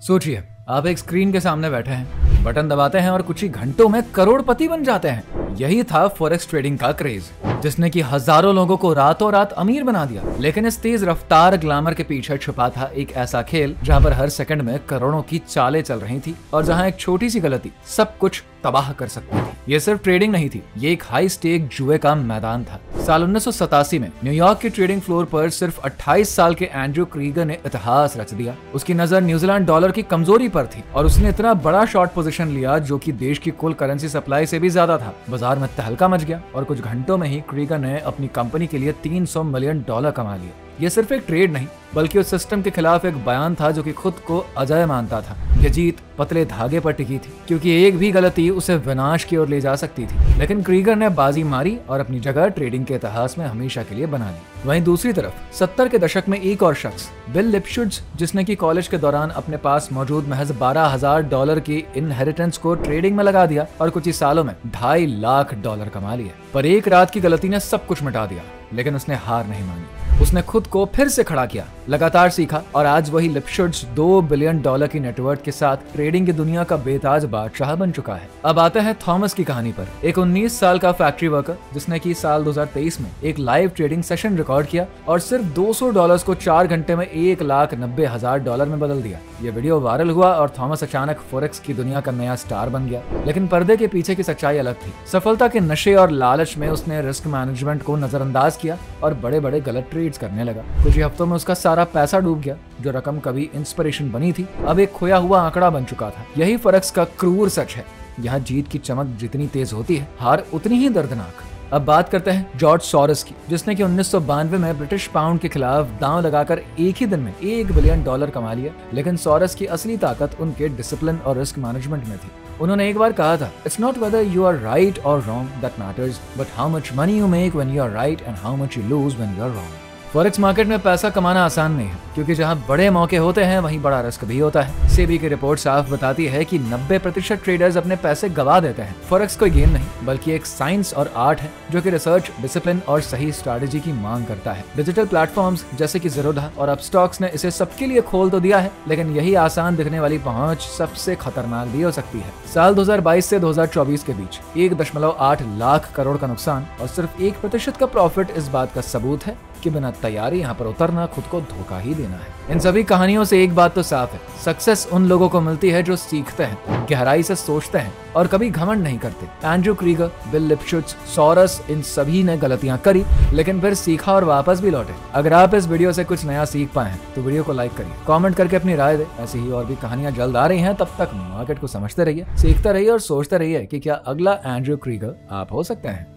सोचिए, आप एक स्क्रीन के सामने बैठे हैं, बटन दबाते हैं और कुछ ही घंटों में करोड़पति बन जाते हैं। यही था फॉरेक्स ट्रेडिंग का क्रेज, जिसने कि हजारों लोगों को रातों रात अमीर बना दिया। लेकिन इस तेज रफ्तार ग्लैमर के पीछे छुपा था एक ऐसा खेल जहां पर हर सेकंड में करोड़ों की चालें चल रही थी और जहां एक छोटी सी गलती सब कुछ तबाह कर सकती थी। ये सिर्फ ट्रेडिंग नहीं थी, ये एक हाई स्टेक जुए का मैदान था। साल 1987 में न्यूयॉर्क के ट्रेडिंग फ्लोर पर सिर्फ 28 साल के एंड्रयू क्रीगर ने इतिहास रच दिया। उसकी नजर न्यूजीलैंड डॉलर की कमजोरी पर थी और उसने इतना बड़ा शॉर्ट पोजीशन लिया जो कि देश की कुल करेंसी सप्लाई से भी ज्यादा था। बाजार में तहलका मच गया और कुछ घंटों में ही क्रीगर ने अपनी कंपनी के लिए $300 मिलियन कमा लिए। ये सिर्फ एक ट्रेड नहीं बल्कि उस सिस्टम के खिलाफ एक बयान था जो कि खुद को अजय मानता था। ये जीत पतले धागे पर टिकी थी क्योंकि एक भी गलती उसे विनाश की ओर ले जा सकती थी। लेकिन क्रीगर ने बाजी मारी और अपनी जगह ट्रेडिंग के इतिहास में हमेशा के लिए बना ली। वहीं दूसरी तरफ 70 के दशक में एक और शख्स बिल लिप्शुट्ज, जिसने की कॉलेज के दौरान अपने पास मौजूद महज $12,000 की इनहेरिटेंस को ट्रेडिंग में लगा दिया और कुछ ही सालों में $2.5 लाख कमा लिए। पर एक रात की गलती ने सब कुछ मिटा दिया, लेकिन उसने हार नहीं मानी। उसने खुद को फिर से खड़ा किया, लगातार सीखा और आज वही लिप्शुट्ज $2 बिलियन की नेटवर्थ के साथ ट्रेडिंग की दुनिया का बेताज बादशाह बन चुका है। अब आते हैं थॉमस की कहानी पर। एक 19 साल का फैक्ट्री वर्कर जिसने की साल 2023 में एक लाइव ट्रेडिंग सेशन रिकॉर्ड किया और सिर्फ $200 को 4 घंटे में $1,90,000 में बदल दिया। ये वीडियो वायरल हुआ और थॉमस अचानक फॉरेक्स की दुनिया का नया स्टार बन गया। लेकिन पर्दे के पीछे की सच्चाई अलग थी। सफलता के नशे और लालच में उसने रिस्क मैनेजमेंट को नजरअंदाज किया और बड़े बड़े गलत ट्रेड्स करने लगा। कुछ ही हफ्तों में उसका सारा पैसा डूब गया। जो रकम कभी इंस्पिरेशन बनी थी अब एक खोया हुआ आंकड़ा बन चुका था। यही फॉरेक्स का क्रूर सच है। यहाँ जीत की चमक जितनी तेज होती है, हार उतनी ही दर्दनाक। अब बात करते हैं जॉर्ज सोरोस की, जिसने कि 1992 में ब्रिटिश पाउंड के खिलाफ दांव लगाकर एक ही दिन में $1 बिलियन कमा लिया। लेकिन सोरोस की असली ताकत उनके डिसिप्लिन और रिस्क मैनेजमेंट में थी। उन्होंने एक बार कहा था, it's not whether you are right और wrong that matters, but how much money you make when you are right and how much you lose when you are wrong. Forex market में पैसा कमाना आसान नहीं है, क्योंकि जहां बड़े मौके होते हैं वहीं बड़ा रिस्क भी होता है। सेबी की रिपोर्ट साफ बताती है कि 90% ट्रेडर्स अपने पैसे गवा देते हैं। फॉरेक्स कोई गेम नहीं बल्कि एक साइंस और आर्ट है जो कि रिसर्च, डिसिप्लिन और सही स्ट्रैटेजी की मांग करता है। डिजिटल प्लेटफॉर्म्स जैसे कि ज़ीरोधा और अपस्टॉक्स ने इसे सबके लिए खोल तो दिया है, लेकिन यही आसान दिखने वाली पहुंच सबसे खतरनाक भी हो सकती है। साल 2022 से 2024 के बीच 1.8 लाख करोड़ का नुकसान और सिर्फ 1% का प्रॉफिट इस बात का सबूत है कि बिना तैयारी यहाँ पर उतरना खुद को धोखा ही देना है। इन सभी कहानियों से एक बात तो साफ है, सक्सेस उन लोगों को मिलती है जो सीखते हैं, गहराई से सोचते हैं और कभी घमंड नहीं करते। एंड्रयू क्रीगर, बिल लिप्शुट्ज, सोरोस, इन सभी ने गलतियां करी लेकिन फिर सीखा और वापस भी लौटे। अगर आप इस वीडियो से कुछ नया सीख पाए हैं तो वीडियो को लाइक करिए, कमेंट करके अपनी राय दे। ऐसी ही और भी कहानियां जल्द आ रही हैं। तब तक मार्केट को समझते रहिए, सीखते रहिए और सोचते रहिए कि क्या अगला एंड्रयू क्रीगर आप हो सकते हैं।